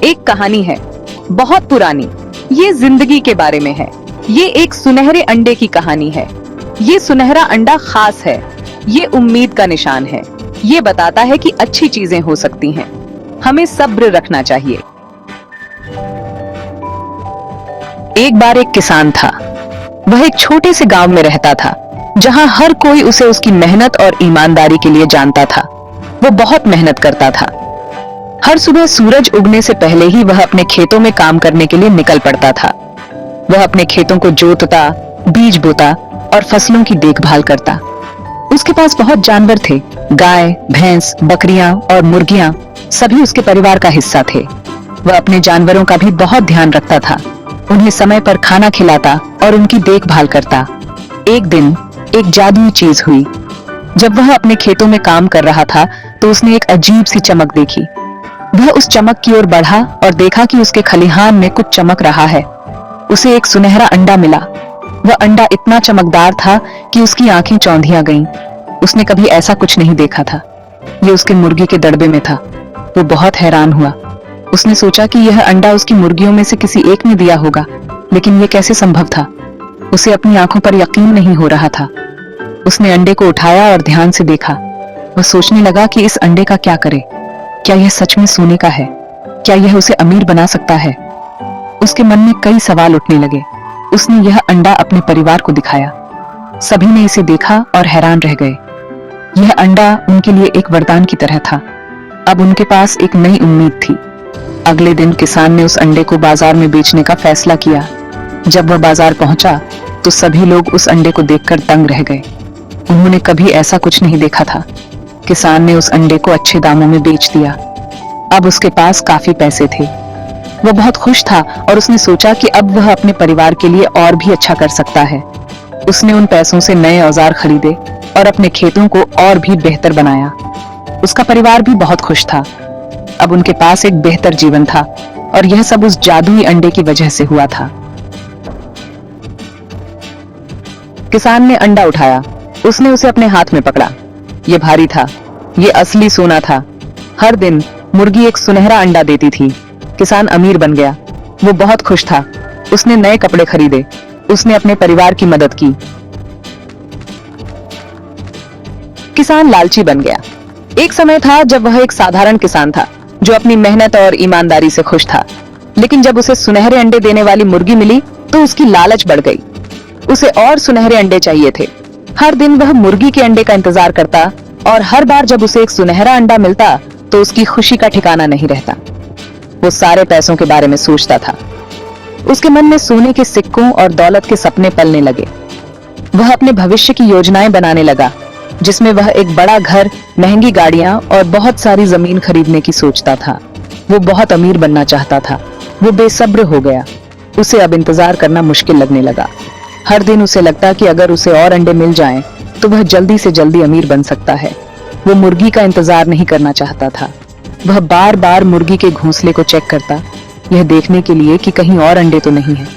एक कहानी है, बहुत पुरानी। ये जिंदगी के बारे में है। ये एक सुनहरे अंडे की कहानी है। ये सुनहरा अंडा खास है। ये उम्मीद का निशान है। ये बताता है कि अच्छी चीजें हो सकती हैं। हमें सब्र रखना चाहिए। एक बार एक किसान था। वह एक छोटे से गांव में रहता था, जहां हर कोई उसे उसकी मेहनत और ईमानदारी के लिए जानता था। वो बहुत मेहनत करता था। हर सुबह सूरज उगने से पहले ही वह अपने खेतों में काम करने के लिए निकल पड़ता था। वह अपने खेतों को जोतता, बीज बोता और फसलों की देखभाल करता। उसके पास बहुत जानवर थे। गाय, भैंस, बकरियां और मुर्गियां सभी उसके परिवार का हिस्सा थे। वह अपने जानवरों का भी बहुत ध्यान रखता था। उन्हें समय पर खाना खिलाता और उनकी देखभाल करता। एक दिन एक जादुई चीज हुई। जब वह अपने खेतों में काम कर रहा था तो उसने एक अजीब सी चमक देखी। वह उस चमक की ओर बढ़ा और देखा कि उसके खलिहान में कुछ चमक रहा है। उसे एक सुनहरा अंडा मिला। वह अंडा इतना चमकदार था कि उसकी आंखें चौंधिया गईं। उसने कभी ऐसा कुछ नहीं देखा था। यह उसके मुर्गी के दड़बे में था। वो बहुत हैरान हुआ। उसने सोचा कि यह अंडा उसकी मुर्गियों में से किसी एक ने दिया होगा, लेकिन यह कैसे संभव था? उसे अपनी आंखों पर यकीन नहीं हो रहा था। उसने अंडे को उठाया और ध्यान से देखा। वह सोचने लगा कि इस अंडे का क्या करे। क्या यह सच में सोने का है? क्या यह उसे अमीर बना सकता है? उसके मन में कई सवाल उठने लगे। उसने यह अंडा अपने परिवार को दिखाया। सभी ने इसे देखा और हैरान रह गए। यह अंडा उनके लिए एक वरदान की तरह था। अब उनके पास एक नई उम्मीद थी। अगले दिन किसान ने उस अंडे को बाजार में बेचने का फैसला किया। जब वह बाजार पहुंचा तो सभी लोग उस अंडे को देखकर दंग रह गए। उन्होंने कभी ऐसा कुछ नहीं देखा था। किसान ने उस अंडे को अच्छे दामों में बेच दिया। अब उसके पास काफी पैसे थे। वह बहुत खुश था और उसने सोचा कि अब वह अपने परिवार के लिए और भी अच्छा कर सकता है। उसने उन पैसों से नए औजार खरीदे और अपने खेतों को और भी बेहतर बनाया। उसका परिवार भी बहुत खुश था। अब उनके पास एक बेहतर जीवन था और यह सब उस जादुई अंडे की वजह से हुआ था। किसान ने अंडा उठाया। उसने उसे अपने हाथ में पकड़ा। ये भारी था। ये असली सोना था। हर दिन मुर्गी एक सुनहरा अंडा देती थी। किसान अमीर बन गया। वो बहुत खुश था। उसने नए कपड़े खरीदे। उसने अपने परिवार की मदद की। किसान लालची बन गया। एक समय था जब वह एक साधारण किसान था, जो अपनी मेहनत और ईमानदारी से खुश था। लेकिन जब उसे सुनहरे अंडे देने वाली मुर्गी मिली तो उसकी लालच बढ़ गई। उसे और सुनहरे अंडे चाहिए थे। हर दिन वह मुर्गी के अंडे का इंतजार करता और हर बार जब उसे एक सुनहरा अंडा मिलता तो उसकी खुशी का ठिकाना नहीं रहता। वो सारे पैसों के बारे में सोचता था। उसके मन में सोने के सिक्कों और दौलत के सपने पलने लगे। वह अपने भविष्य की योजनाएं बनाने लगा, जिसमें वह एक बड़ा घर, महंगी गाड़ियां और बहुत सारी जमीन खरीदने की सोचता था। वो बहुत अमीर बनना चाहता था। वो बेसब्र हो गया। उसे अब इंतजार करना मुश्किल लगने लगा। हर दिन उसे लगता कि अगर उसे और अंडे मिल जाएं, तो वह जल्दी से जल्दी अमीर बन सकता है। वो मुर्गी का इंतजार नहीं करना चाहता था। वह बार बार मुर्गी के घोंसले को चेक करता, यह देखने के लिए कि कहीं और अंडे तो नहीं है।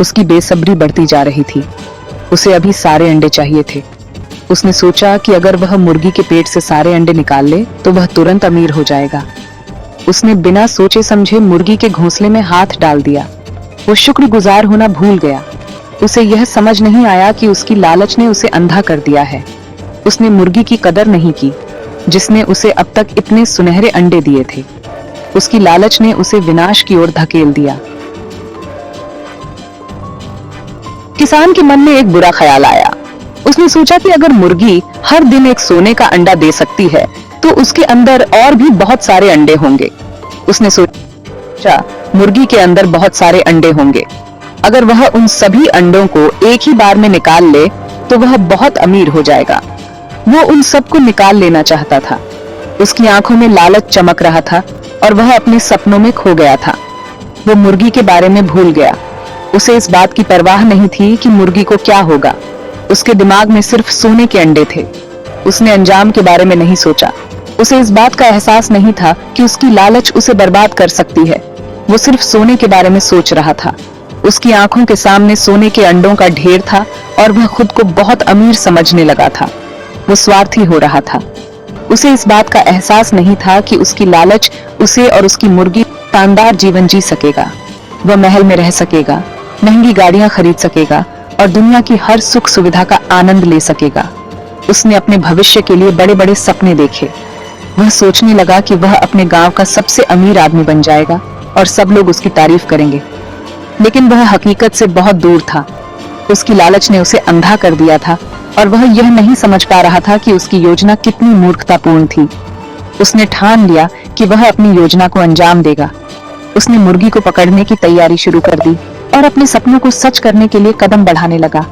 उसकी बेसब्री बढ़ती जा रही थी। उसे अभी सारे अंडे चाहिए थे। उसने सोचा कि अगर वह मुर्गी के पेट से सारे अंडे निकाल ले तो वह तुरंत अमीर हो जाएगा। उसने बिना सोचे समझे मुर्गी के घोंसले में हाथ डाल दिया। वो शुक्रगुजार होना भूल गया। उसे यह समझ नहीं आया कि उसकी लालच ने उसे अंधा कर दिया है। उसने मुर्गी की कदर नहीं की, जिसने उसे अब तक इतने सुनहरे अंडे दिए थे। उसकी लालच ने उसे विनाश की ओर धकेल दिया। किसान के मन में एक बुरा ख्याल आया। उसने सोचा कि अगर मुर्गी हर दिन एक सोने का अंडा दे सकती है तो उसके अंदर और भी बहुत सारे अंडे होंगे। उसने सोचा मुर्गी के अंदर बहुत सारे अंडे होंगे। अगर वह उन सभी अंडों को एक ही बार में निकाल ले तो वह बहुत अमीर हो जाएगा। वो उन सबको निकाल लेना चाहता था। उसकी आंखों में लालच चमक रहा था और वह अपने सपनों में खो गया था। वो मुर्गी के बारे में भूल गया। उसे इस बात की परवाह नहीं थी कि मुर्गी को क्या होगा। उसके दिमाग में सिर्फ सोने के अंडे थे। उसने अंजाम के बारे में नहीं सोचा। उसे इस बात का एहसास नहीं था कि उसकी लालच उसे बर्बाद कर सकती है। वो सिर्फ सोने के बारे में सोच रहा था। उसकी आंखों के सामने सोने के अंडों का ढेर था और वह खुद को बहुत अमीर समझने लगा था। वो स्वार्थी हो रहा था। उसे इस बात का एहसास नहीं था कि उसकी लालच उसे और उसकी मुर्गी शानदार जीवन जी सकेगा। वह महल में रह सकेगा, महंगी गाड़ियां खरीद सकेगा और दुनिया की हर सुख सुविधा का आनंद ले सकेगा। उसने अपने भविष्य के लिए बड़े बड़े सपने देखे। वह सोचने लगा कि वह अपने गांव का सबसे अमीर आदमी बन जाएगा और सब लोग उसकी तारीफ करेंगे। लेकिन वह हकीकत से बहुत दूर था। उसकी लालच ने उसे अंधा कर दिया था और वह यह नहीं समझ पा रहा था कि उसकी योजना कितनी मूर्खतापूर्ण थी। उसने ठान लिया कि वह अपनी योजना को अंजाम देगा। उसने मुर्गी को पकड़ने की तैयारी शुरू कर दी और अपने सपनों को सच करने के लिए कदम बढ़ाने लगा।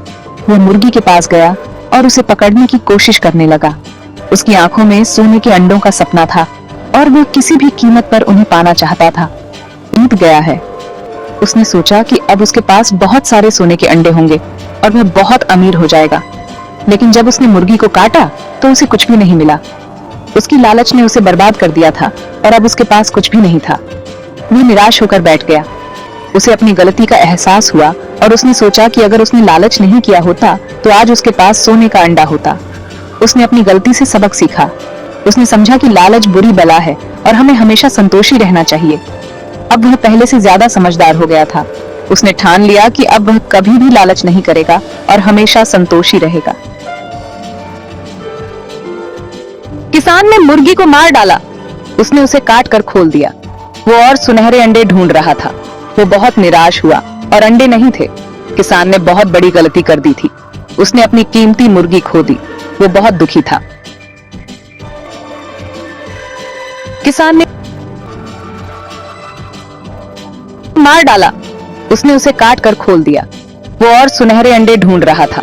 वह मुर्गी के पास गया और उसे पकड़ने की कोशिश करने लगा। उसकी आंखों में सोने के अंडों का सपना था और वह किसी भी कीमत पर उन्हें पाना चाहता था। टूट गया है। उसने सोचा कि अब उसके पास बहुत सारे सोने के अंडे होंगे और वह बहुत अमीर हो जाएगा। लेकिन जब उसने मुर्गी को काटा तो उसे कुछ भी नहीं मिला। उसकी लालच ने उसे बर्बाद कर दिया था और अब उसके पास कुछ भी नहीं था। वह निराश होकर बैठ गया। उसे अपनी गलती का एहसास हुआ और उसने सोचा कि अगर उसने लालच नहीं किया होता तो आज उसके पास सोने का अंडा होता। उसने अपनी गलती से सबक सीखा। उसने समझा कि लालच बुरी बला है और हमें हमेशा संतोषी रहना चाहिए। अब वह पहले से ज्यादा समझदार हो गया था। उसने ठान लिया कि अब वह कभी भी लालच नहीं करेगा और हमेशा संतोषी रहेगा। किसान ने मुर्गी को मार डाला। उसने उसे काट कर खोल दिया। वो और सुनहरे अंडे ढूंढ रहा था। वो बहुत निराश हुआ और अंडे नहीं थे। किसान ने बहुत बड़ी गलती कर दी थी। उसने अपनी कीमती मुर्गी खो दी। वो बहुत दुखी था। किसान ने मार डाला। उसने उसे काट कर खोल दिया। वो और सुनहरे अंडे ढूंढ रहा था।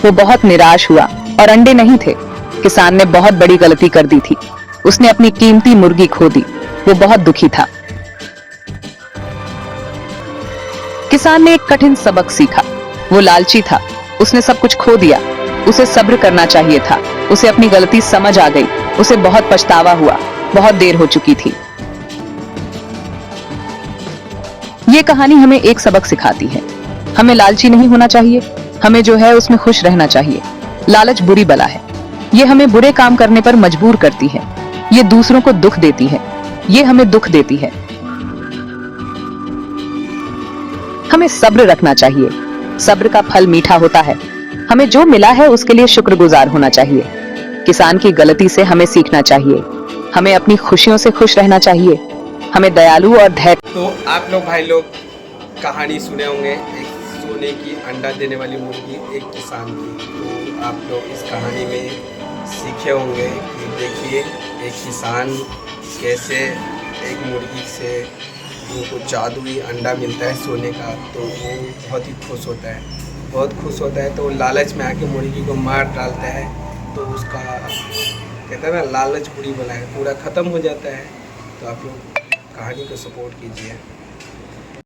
वो बहुत निराश हुआ और अंडे नहीं थे। किसान ने बहुत बड़ी गलती कर दी थी। उसने अपनी कीमती मुर्गी खो दी। वो बहुत दुखी था। किसान ने एक कठिन सबक सीखा। वो लालची था। उसने सब कुछ खो दिया। उसे सब्र करना चाहिए था। उसे अपनी गलती समझ आ गई। उसे बहुत पछतावा हुआ। बहुत देर हो चुकी थी। ये कहानी हमें एक सबक सिखाती है। हमें लालची नहीं होना चाहिए। हमें जो है उसमें खुश रहना चाहिए। लालच बुरी बला है। ये हमें बुरे काम करने पर मजबूर करती है। ये दूसरों को दुख देती है। ये हमें दुख देती है। हमें सब्र रखना चाहिए। सब्र का फल मीठा होता है। हमें जो मिला है उसके लिए शुक्रगुजार होना चाहिए। किसान की गलती से हमें सीखना चाहिए। हमें अपनी खुशियों से खुश रहना चाहिए। हमें दयालु और धैर्य। तो आप लोग भाई लोग कहानी सुने होंगे, एक सोने की अंडा देने वाली मुर्गी, एक किसान की। तो आप लोग इस कहानी में सीखे होंगे कि देखिए एक किसान कैसे एक मुर्गी से उनको जादुई अंडा मिलता है सोने का, तो वो बहुत ही खुश होता है। बहुत खुश होता है तो वो लालच में आके मुर्गी को मार डालता है। तो उसका कहते हैं ना, लालच बुरी बला है, पूरा ख़त्म हो जाता है। तो आप लोग कहानी को सपोर्ट कीजिए।